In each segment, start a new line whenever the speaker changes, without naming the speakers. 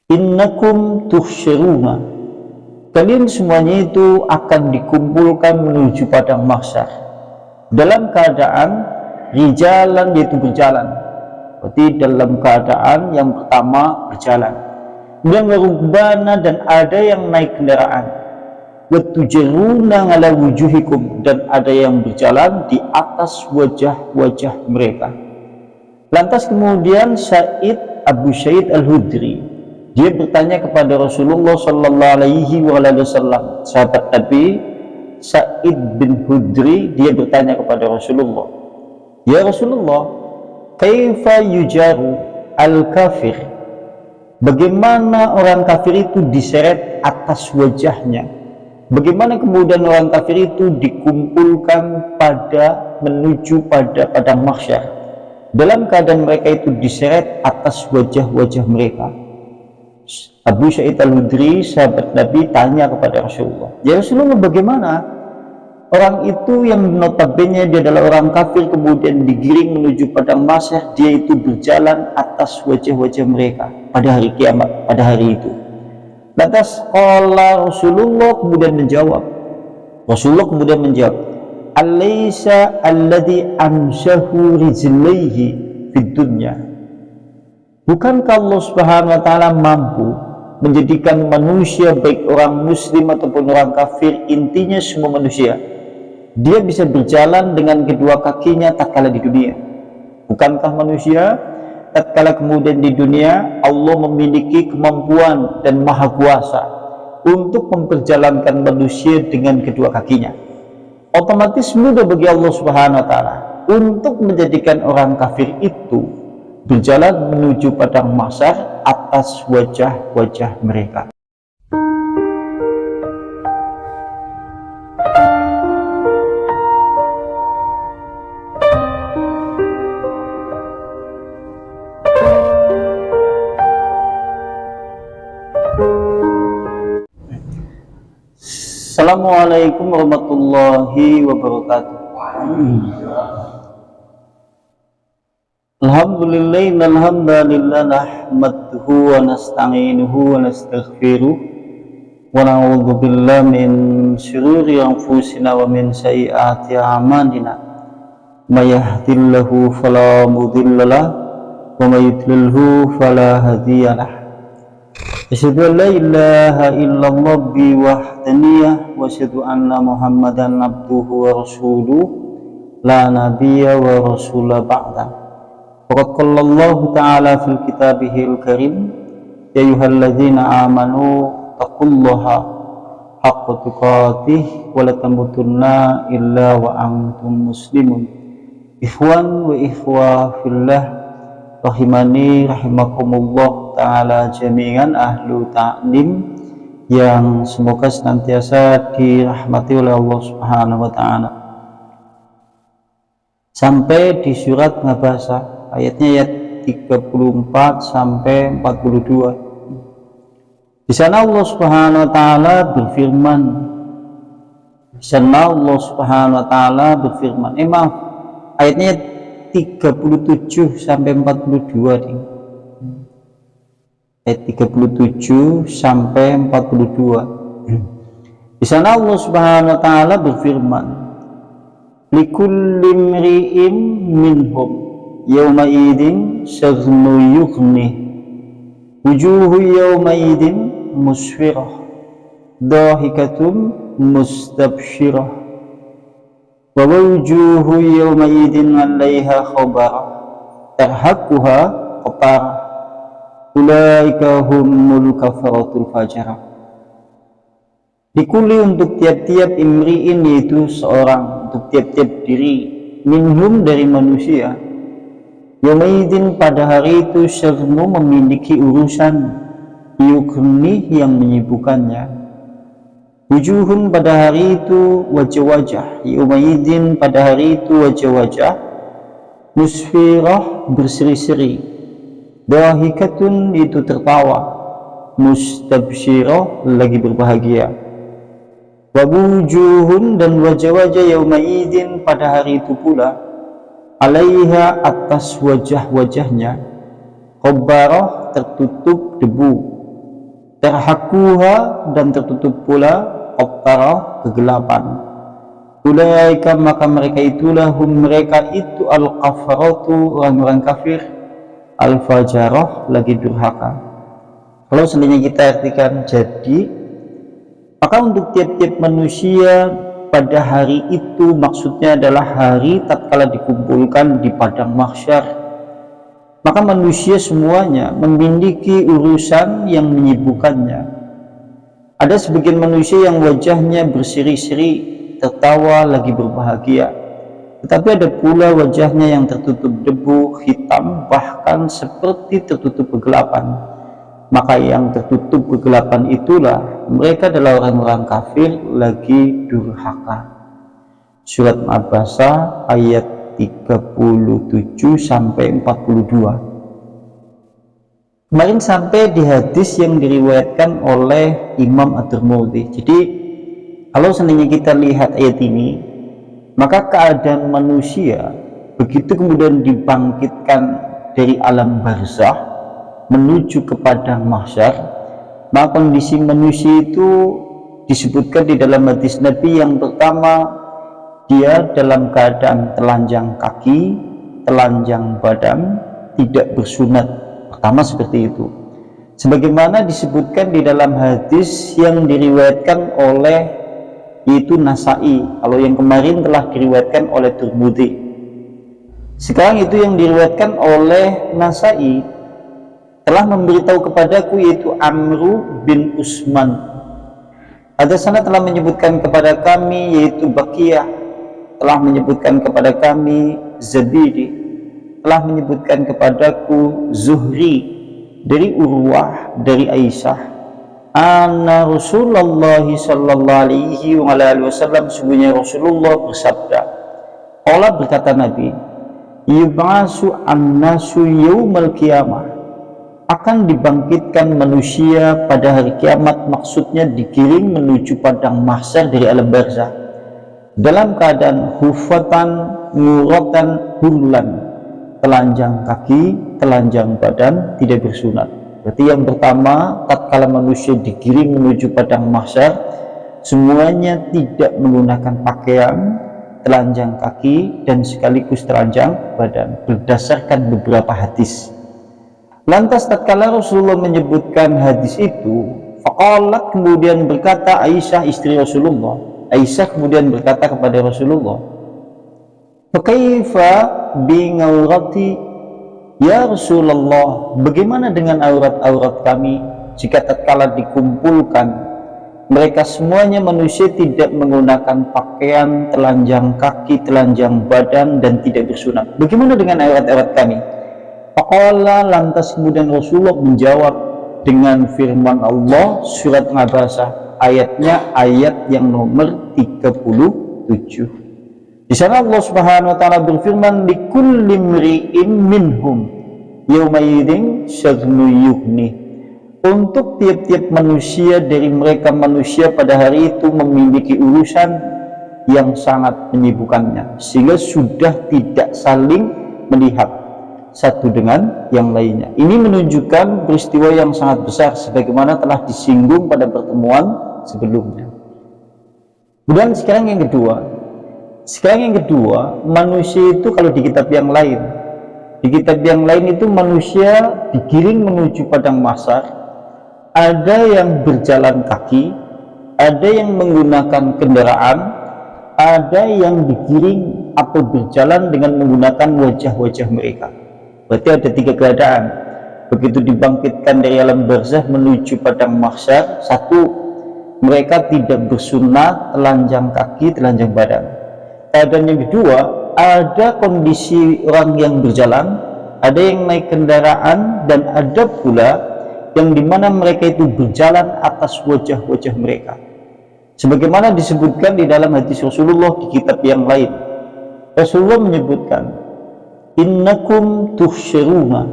innakum tuhsyiruna, kalian semuanya itu akan dikumpulkan menuju padang mahsyar dalam keadaan rijalan, yaitu berjalan. Berarti dalam keadaan yang pertama berjalan, dan warubana, dan ada yang naik kendaraan, watujaruna ala wujuhikum, dan ada yang berjalan di atas wajah-wajah mereka. Lantas kemudian Abu Sa'id Al-Hudri, dia bertanya kepada Rasulullah sallallahu alaihi wasallam. Sahabat Nabi Sa'id bin Hudri, dia bertanya kepada Rasulullah, ya Rasulullah, kaifa yujaru al-kafir, bagaimana orang kafir itu diseret atas wajahnya, bagaimana kemudian orang kafir itu dikumpulkan menuju pada padang mahsyar dalam keadaan mereka itu diseret atas wajah-wajah mereka. Abu Sa'id Al-Hudri, sahabat Nabi, tanya kepada Rasulullah, ya Rasulullah, bagaimana orang itu yang notabene dia adalah orang kafir kemudian digiring menuju padang mahsyar, dia itu berjalan atas wajah-wajah mereka pada hari kiamat, pada hari itu. Lantas Rasulullah kemudian menjawab, alaysa alladhi amsahu rijlaihi fid dunya, bukankah Allah subhanahu wa ta'ala mampu menjadikan manusia, baik orang muslim ataupun orang kafir, intinya semua manusia, dia bisa berjalan dengan kedua kakinya tatkala di dunia? Bukankah manusia tatkala kemudian di dunia Allah memiliki kemampuan dan maha kuasa untuk memperjalankan manusia dengan kedua kakinya? Otomatis mudah bagi Allah subhanahu wa ta'ala untuk menjadikan orang kafir itu berjalan menuju padang mahsyar atas wajah-wajah mereka. Assalamualaikum warahmatullahi wabarakatuh. Alhamdulillah nahmaduhu wa nasta'inuhu wa nastaghfiruh wa na'udzu billahi min syururi anfusina wa min sayyiati a'malina, may yahdihillahu fala mudhillalah wa may yudlilhu fala hadiyalah. Asyhadu an la ilaha illallah bi wahdaniyah wa asyhadu anna Muhammadan abduhu wa rasuluh la nabiyya wa rasula ba'da. Faqad qala Allah ta'ala fil kitabihil karim, ya ayyuhalladzina amanu taqullaha haqqa tuqatih wa la tamutunna illa wa antum muslimun. Ikhwan wa ikhwah fillah, rahimani rahimakumullah ta'ala jami'an ahlu ta'lim, yang semoga senantiasa dirahmati oleh Allah subhanahu wa ta'ala. Sampai di surat Ngabasa, ayatnya ayat 34 sampai 42. Di sana Allah subhanahu wa ta'ala berfirman, ayatnya 37 sampai 42 ding. Ayat 37 sampai 42. Di sana Allah subhanahu wa ta'ala berfirman, likulli mri'in minhum yawma idin syaghnun yughni, wujuhu yawma idin musfirah, dahikatun mustabshirah, wa wujuhu yawma idin 'alaiha khabarah, tarhaquha qatarah, ulaika humul kafaratul fajarah. Dikuli, untuk tiap-tiap imri'in, yaitu seorang, untuk tiap-tiap diri, minhum, dari manusia, yaumaidin, pada hari itu, syagnu, memiliki urusan, yukni, yang menyibukkannya, wujuhun, pada hari itu wajah-wajah, yaumaidin, pada hari itu wajah-wajah, musfirah, berseri-seri, dahikatun, itu tertawa, mustabsyirah, lagi berbahagia, wabujuhun, dan wajah-wajah, yaumaidin, pada hari itu pula, alaiha, atas wajah-wajahnya, khabarah, tertutup debu, terhakuha dan tertutup pula abtarah kegelapan. Ulaika maka mereka itulah mereka itu al-kafaratu orang-orang kafir, al-fajarah lagi durhaka. Kalau seandainya kita artikan jadi, maka untuk tiap-tiap manusia pada hari itu maksudnya adalah hari tatkala dikumpulkan di padang mahsyar, maka manusia semuanya memiliki urusan yang menyibukkannya. Ada sebagian manusia yang wajahnya berseri-seri, tertawa lagi berbahagia, tetapi ada pula wajahnya yang tertutup debu, hitam, bahkan seperti tertutup kegelapan. Maka yang tertutup kegelapan itulah mereka adalah orang-orang kafir lagi durhaka. Surat Abasa ayat 37 sampai 42. Kemarin sampai di hadis yang diriwayatkan oleh Imam At-Tirmidzi. Jadi kalau seandainya kita lihat ayat ini, maka keadaan manusia begitu kemudian dibangkitkan dari alam barzah menuju ke padang mahsyar, maka kondisi manusia itu disebutkan di dalam hadis Nabi. Yang pertama, dia dalam keadaan telanjang kaki, telanjang badan, tidak bersunat. Pertama seperti itu, sebagaimana disebutkan di dalam hadis yang diriwayatkan oleh yaitu Nasai. Kalau yang kemarin telah diriwayatkan oleh Tirmidzi, sekarang itu yang diriwayatkan oleh Nasai telah memberitahu kepadaku, yaitu Amru bin Usman. Ada sana telah menyebutkan kepada kami, yaitu Baqiyah telah menyebutkan kepada kami, Zabidi telah menyebutkan kepadaku, Zuhri dari Urwah dari Aisyah, anna Rasulullah sallallahu alaihi wasallam, sungguhnya Rasulullah bersabda, Allah berkata Nabi, yub'asu an-nasu yaumal qiyamah, akan dibangkitkan manusia pada hari kiamat, maksudnya digiring menuju padang mahsyar dari alam barzah dalam keadaan hufatan nguratan hurlan, telanjang kaki, telanjang badan, tidak bersunat. Berarti yang pertama, tatkala manusia digiring menuju padang mahsyar, semuanya tidak menggunakan pakaian, telanjang kaki dan sekaligus telanjang badan, berdasarkan beberapa hadis. Lantas tatkala Rasulullah menyebutkan hadis itu, faqalat, kemudian berkata Aisyah istri Rasulullah, Aisyah kemudian berkata kepada Rasulullah, fakaifa bi ngawrati, ya Rasulullah, bagaimana dengan aurat-aurat kami jika tatkala dikumpulkan mereka semuanya manusia tidak menggunakan pakaian, telanjang kaki, telanjang badan dan tidak bersunat, bagaimana dengan aurat-aurat kami? Faqala, lantas kemudian Rasulullah menjawab dengan firman Allah surat Abasa, ayatnya ayat yang nomor 37. Di sana Allah Subhanahu wa taala berfirman, likulli mri'in minhum yauma idzin syagnu yughni, untuk tiap-tiap manusia dari mereka manusia pada hari itu memiliki urusan yang sangat menyibukkannya, sehingga sudah tidak saling melihat satu dengan yang lainnya. Ini menunjukkan peristiwa yang sangat besar sebagaimana telah disinggung pada pertemuan sebelumnya. Kemudian sekarang yang kedua, manusia itu kalau di kitab yang lain, itu manusia digiring menuju padang mahsyar, ada yang berjalan kaki, ada yang menggunakan kendaraan, ada yang digiring atau berjalan dengan menggunakan wajah-wajah mereka. Berarti ada 3 keadaan. Begitu dibangkitkan dari alam barzah menuju padang mahsyar, 1, mereka tidak bersunat, telanjang kaki, telanjang badan. Keadaan yang kedua, ada kondisi orang yang berjalan, ada yang naik kendaraan, dan ada pula yang dimana mereka itu berjalan atas wajah-wajah mereka, sebagaimana disebutkan di dalam hadis Rasulullah di kitab yang lain. Rasulullah menyebutkan, innakum tuhsyiruna,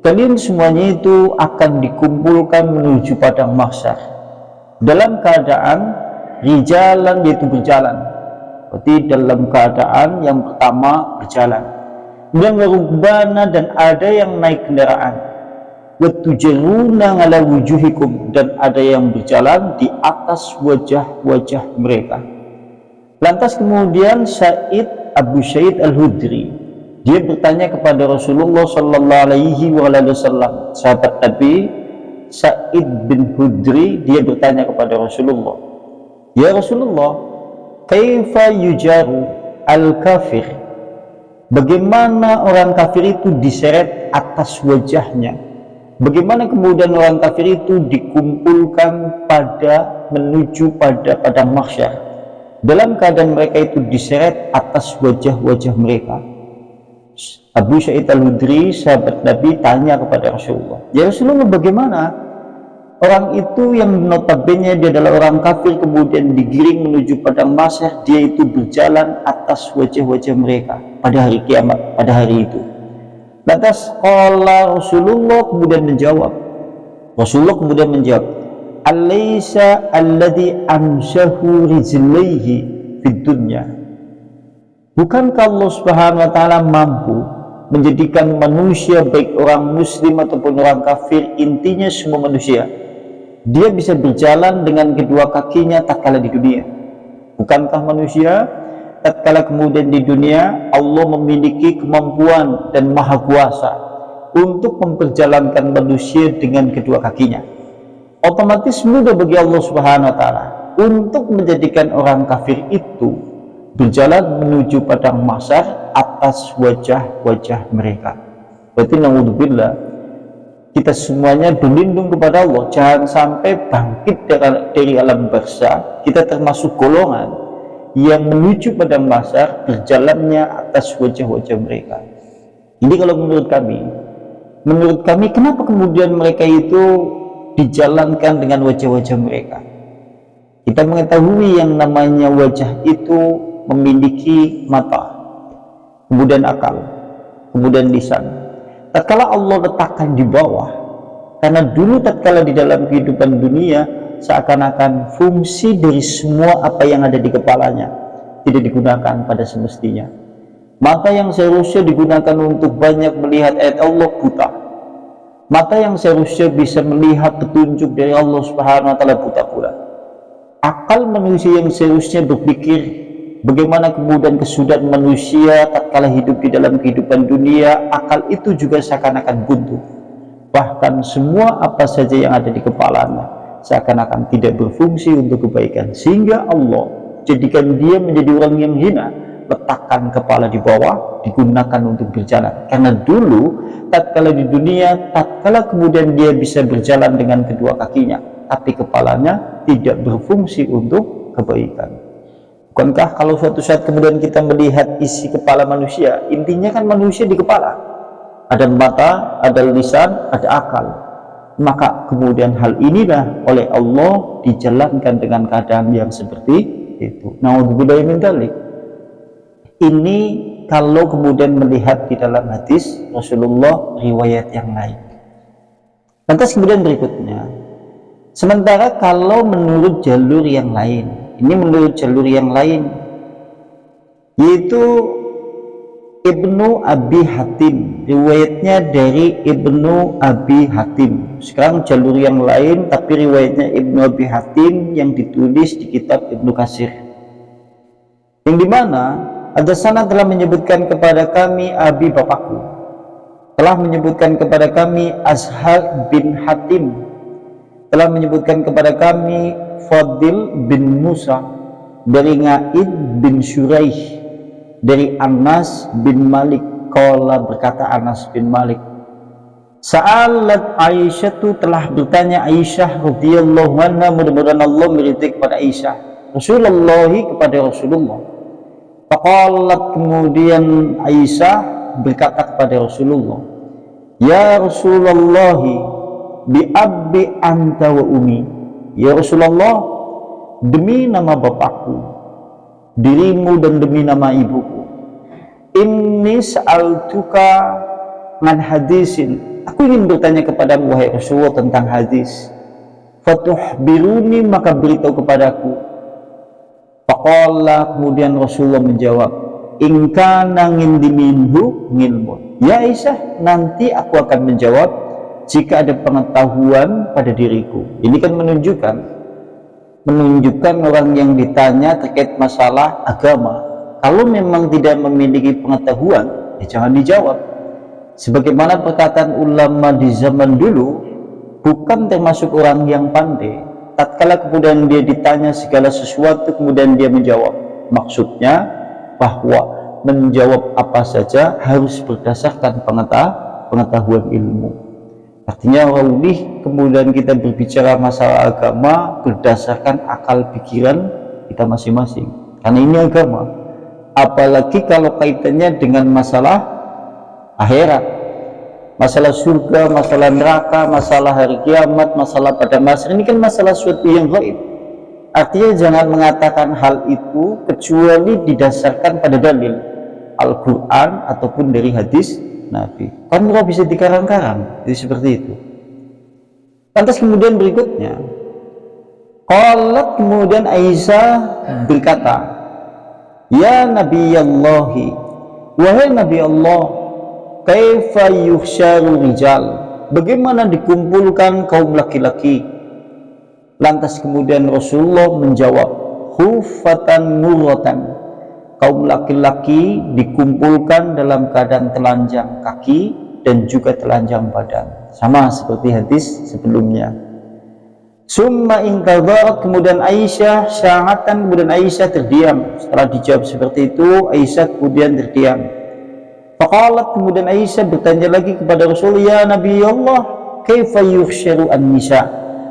kalian semuanya itu akan dikumpulkan menuju padang mahsyar dalam keadaan rijalan, yaitu berjalan. Berarti dalam keadaan yang pertama berjalan, kemudian warukbana, dan ada yang naik kendaraan, wa tujarruna ala wujuhikum, dan ada yang berjalan di atas wajah-wajah mereka. Lantas kemudian Abu Sa'id Al-Hudri, dia bertanya kepada Rasulullah sallallahu alaihi wasallam. Sahabat Nabi Sa'id bin Hudri, dia bertanya kepada Rasulullah, ya Rasulullah, kaifa yujaru al-kafir, bagaimana orang kafir itu diseret atas wajahnya, bagaimana kemudian orang kafir itu dikumpulkan menuju pada padang mahsyar dalam keadaan mereka itu diseret atas wajah-wajah mereka. Abu Sa'id Al-Hudri, sahabat Nabi, tanya kepada Rasulullah, ya Rasulullah, bagaimana orang itu yang notabene dia adalah orang kafir kemudian digiring menuju padang mahsyar, dia itu berjalan atas wajah-wajah mereka pada hari kiamat, pada hari itu. Lantas Rasulullah kemudian menjawab, alaysa alladhi amshahu rijlaihi fid dunya, bukankah Allah Subhanahu wa taala mampu menjadikan manusia, baik orang muslim ataupun orang kafir, intinya semua manusia, dia bisa berjalan dengan kedua kakinya tatkala di dunia? Bukankah manusia tatkala kemudian di dunia Allah memiliki kemampuan dan maha kuasa untuk memperjalankan manusia dengan kedua kakinya? Otomatis mudah bagi Allah Subhanahu wa taala untuk menjadikan orang kafir itu berjalan menuju padang mahsyar atas wajah-wajah mereka. Berarti naudzubillah, kita semuanya berlindung kepada Allah jangan sampai bangkit dari alam barzakh kita termasuk golongan yang menuju padang mahsyar berjalannya atas wajah-wajah mereka. Ini kalau menurut kami, kenapa kemudian mereka itu dijalankan dengan wajah-wajah mereka? Kita mengetahui yang namanya wajah itu memiliki mata, kemudian akal, kemudian lisan. Tatkala Allah letakkan di bawah, karena dulu tatkala di dalam kehidupan dunia seakan-akan fungsi dari semua apa yang ada di kepalanya tidak digunakan pada semestinya. Mata yang seharusnya digunakan untuk banyak melihat ayat Allah buta. Mata yang seharusnya bisa melihat petunjuk dari Allah Subhanahu wa taala buta pula. Akal manusia yang seharusnya berpikir bagaimana kemudian kesudahan manusia tatkala hidup di dalam kehidupan dunia, akal itu juga seakan-akan buntu. Bahkan semua apa saja yang ada di kepalanya seakan-akan tidak berfungsi untuk kebaikan, sehingga Allah jadikan dia menjadi orang yang hina. Letakkan kepala di bawah, digunakan untuk berjalan. Karena dulu tatkala di dunia, tatkala kemudian dia bisa berjalan dengan kedua kakinya, tapi kepalanya tidak berfungsi untuk kebaikan. Bukankah kalau suatu saat kemudian kita melihat isi kepala manusia, intinya kan manusia di kepala, ada mata, ada lisan, ada akal. Maka kemudian hal inilah oleh Allah dijalankan dengan keadaan yang seperti itu. Naudzubillah min dzalik. Ini kalau kemudian melihat di dalam hadis Rasulullah riwayat yang lain. Lantas kemudian berikutnya, sementara kalau menurut jalur yang lain, ini menurut jalur yang lain, yaitu Ibnu Abi Hatim, riwayatnya dari Ibnu Abi Hatim. Sekarang jalur yang lain tapi riwayatnya Ibnu Abi Hatim yang ditulis di kitab Ibnu Katsir, yang dimana ada sanad telah menyebutkan kepada kami Abi bapakku, telah menyebutkan kepada kami Azhar bin Hatim, telah menyebutkan kepada kami Fadil bin Musa dari Nga'id bin Syuraih dari Anas bin Malik. Qala, berkata Anas bin Malik, Sa'alat Aisyah, tu telah bertanya Aisyah radhiyallahu anha, mudah-mudahan Allah meridai kepada Aisyah, Rasulullah kepada Rasulullah. Faqalat, kemudian Aisyah berkata kepada Rasulullah, Ya Rasulullah, bi abbi anta wa umi, ya Rasulullah, demi nama bapakku, dirimu, dan demi nama ibuku, inni sa'altuka man hadisin, aku ingin bertanya kepadamu wahai Rasulullah tentang hadis, fatuhbiruni, maka beritahu kepadaku. Faqala, kemudian Rasulullah menjawab, in kana ngindi minhu ngilmun, ya Aisyah, nanti aku akan menjawab jika ada pengetahuan pada diriku. Ini kan menunjukkan orang yang ditanya terkait masalah agama, kalau memang tidak memiliki pengetahuan, ya jangan dijawab. Sebagaimana perkataan ulama di zaman dulu, bukan termasuk orang yang pandai tatkala kemudian dia ditanya segala sesuatu kemudian dia menjawab. Maksudnya bahwa menjawab apa saja harus berdasarkan pengetahuan ilmu. Artinya kemudian kita berbicara masalah agama berdasarkan akal pikiran kita masing-masing, karena ini agama. Apalagi kalau kaitannya dengan masalah akhirat, masalah surga, masalah neraka, masalah hari kiamat, masalah pada mahsyar, ini kan masalah suatu yang gaib. Artinya jangan mengatakan hal itu kecuali didasarkan pada dalil Al-Quran ataupun dari hadis Nabi. Kan nggak bisa dikarang-karang, jadi seperti itu. Lantas kemudian berikutnya, qalat, kemudian Aisyah berkata, ya Nabi Allahi, wahai Nabi Allah, kaifa yuhsyaru rijal, bagaimana dikumpulkan kaum laki-laki? Lantas kemudian Rasulullah menjawab, hufatan muratan, kaum laki-laki dikumpulkan dalam keadaan telanjang kaki dan juga telanjang badan, sama seperti hadis sebelumnya. Summa intadharat, kemudian Aisyah syahatan, kemudian Aisyah terdiam. Setelah dijawab seperti itu, Aisyah kemudian terdiam. Faqalat, kemudian Aisyah bertanya lagi kepada Rasulullah, ya Nabi Allah, kaifa yuhsyaru an-nisa,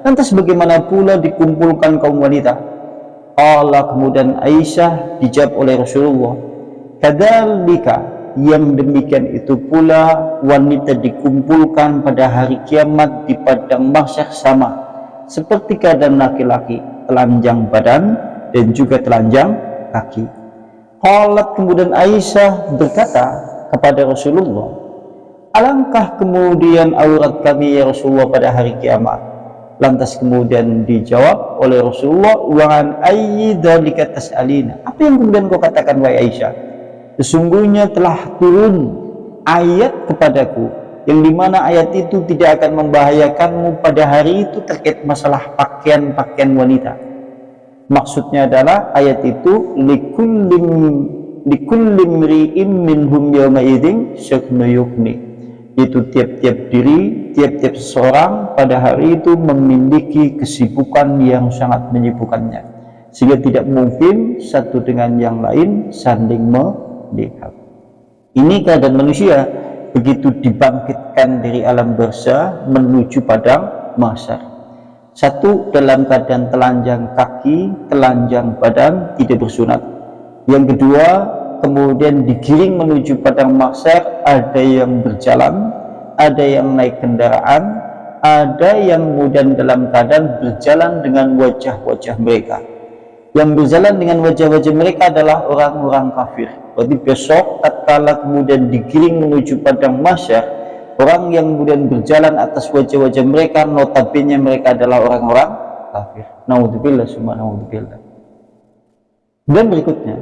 lantas bagaimana pula dikumpulkan kaum wanita? Allah, kemudian Aisyah dijawab oleh Rasulullah, kadzalika, yang demikian itu pula wanita dikumpulkan pada hari kiamat di padang mahsyar sama seperti keadaan laki-laki, telanjang badan dan juga telanjang kaki. Qalat, kemudian Aisyah berkata kepada Rasulullah, alangkah kemudian aurat kami ya Rasulullah pada hari kiamat? Lantas kemudian dijawab oleh Rasulullah, wa an ayyi dzalika tas'alina, apa yang kemudian kau katakan wahai Aisyah? Sesungguhnya telah turun ayat kepadaku yang dimana ayat itu tidak akan membahayakanmu pada hari itu terkait masalah pakaian wanita. Maksudnya adalah ayat itu likullim ri'im minhum yawma idzin syaknu yukni, itu tiap-tiap diri, tiap-tiap seseorang pada hari itu memiliki kesibukan yang sangat menyibukkannya, sehingga tidak mungkin satu dengan yang lain saling melihat. Ini keadaan manusia begitu dibangkitkan dari alam barzah menuju padang mahsyar. Satu, dalam keadaan telanjang kaki, telanjang badan, tidak bersunat. Yang kedua, kemudian digiring menuju padang mahsyar, ada yang berjalan, ada yang naik kendaraan, ada yang kemudian dalam keadaan berjalan dengan wajah-wajah mereka. Yang berjalan dengan wajah-wajah mereka adalah orang-orang kafir. Berarti besok tatkala kemudian digiring menuju padang mahsyar, orang yang kemudian berjalan atas wajah-wajah mereka notabene mereka adalah orang-orang kafir. Naudzubillah summa naudzubillah. Dan berikutnya,